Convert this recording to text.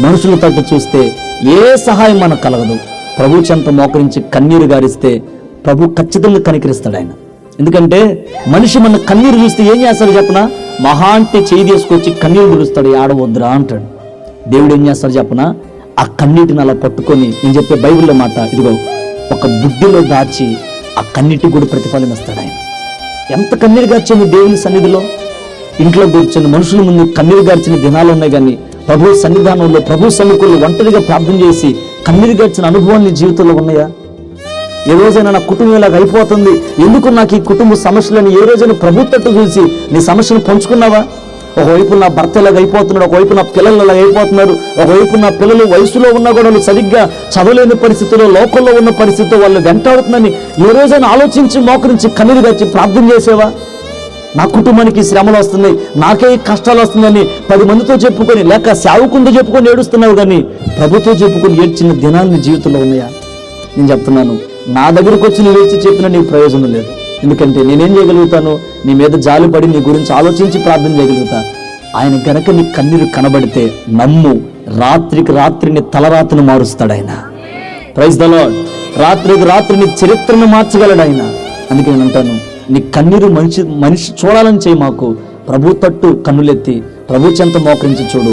మనుషుల తట్టు చూస్తే ఏ సహాయం మనకు కలగదు. ప్రభు చెంత మోకరించి కన్నీరు గారిస్తే ప్రభు ఖచ్చితంగా కనికరిస్తాడు ఆయన. ఎందుకంటే మనిషి మన కన్నీరు చూస్తే ఏం చేస్తాడు చెప్పనా? మహా అంటే చేయి తీసుకొచ్చి కన్నీరు తుడుస్తాడు, ఆడవద్దురా అంటాడు. దేవుడు ఏం చేస్తాడు చెప్పనా? ఆ కన్నీటిని అలా పట్టుకొని, నేను చెప్పే బైబిల్లో మాట, ఇదిగో ఒక బుడ్డిలో దాచి ఆ కన్నీటికి కూడా ప్రతిఫలం ఇస్తాడు ఆయన. ఎంత కన్నీరు గార్చాము దేవుని సన్నిధిలో. ఇంట్లో కూర్చొని మనుషుల ముందు కన్నీరు గార్చిన దినాలు ఉన్నాయి, కానీ ప్రభు సన్నిధానంలో ప్రభు సన్నిధిలో ఒంటరిగా ప్రార్థన చేసి కన్నీరు గార్చిన అనుభవాలు నీ జీవితంలో ఉన్నాయా? ఏ రోజైనా నా కుటుంబం ఇలాగ అయిపోతుంది, ఎందుకు నాకు ఈ కుటుంబ సమస్యలని ఏ రోజైనా ప్రభు తట్టు చూసి నీ సమస్యను పంచుకున్నావా? ఒకవైపు నా భర్త ఇలాగ అయిపోతున్నాడు, ఒకవైపు నా పిల్లలు ఇలాగ అయిపోతున్నారు, ఒకవైపు నా పిల్లలు వయసులో ఉన్నా కూడా వాళ్ళు సరిగ్గా చదవలేని పరిస్థితుల్లో, లోకంలో ఉన్న పరిస్థితుల్లో వాళ్ళు వెంటాడుతుందని ఏ రోజైనా ఆలోచించి మోకరించి కన్నీరు గార్చి ప్రార్థన చేసేవా? నా కుటుంబానికి శ్రమలు వస్తున్నాయి, నాకే కష్టాలు వస్తున్నాయని 10 మందితో చెప్పుకొని, లేక సేవకుందో చెప్పుకొని ఏడుస్తున్నావు, కానీ ప్రభుతో చెప్పుకొని ఏడ్చిన దినాలు నీ జీవితంలో ఉన్నాయా? నేను చెప్తున్నాను, నా దగ్గరకు వచ్చి నువ్వు ఏడ్చి చెప్పినా నీకు ప్రయోజనం లేదు. ఎందుకంటే నేనేం చేయగలుగుతాను? నీ మీద జాలిపడి నీ గురించి ఆలోచించి ప్రార్థన చేయగలుగుతా. ఆయన గనక నీ కన్నీరు కనబడితే నమ్ము, రాత్రికి రాత్రిని తలరాత్రిని మారుస్తాడు ఆయన. Praise the lord. రాత్రికి రాత్రిని చరిత్రను మార్చగలడు ఆయన. అందుకే నేను అంటాను, నీ కన్నీరు మనిషి చూడాలని చేయి. మాకు ప్రభు తట్టు కన్నులెత్తి ప్రభు చెంత మోకరించి చూడు.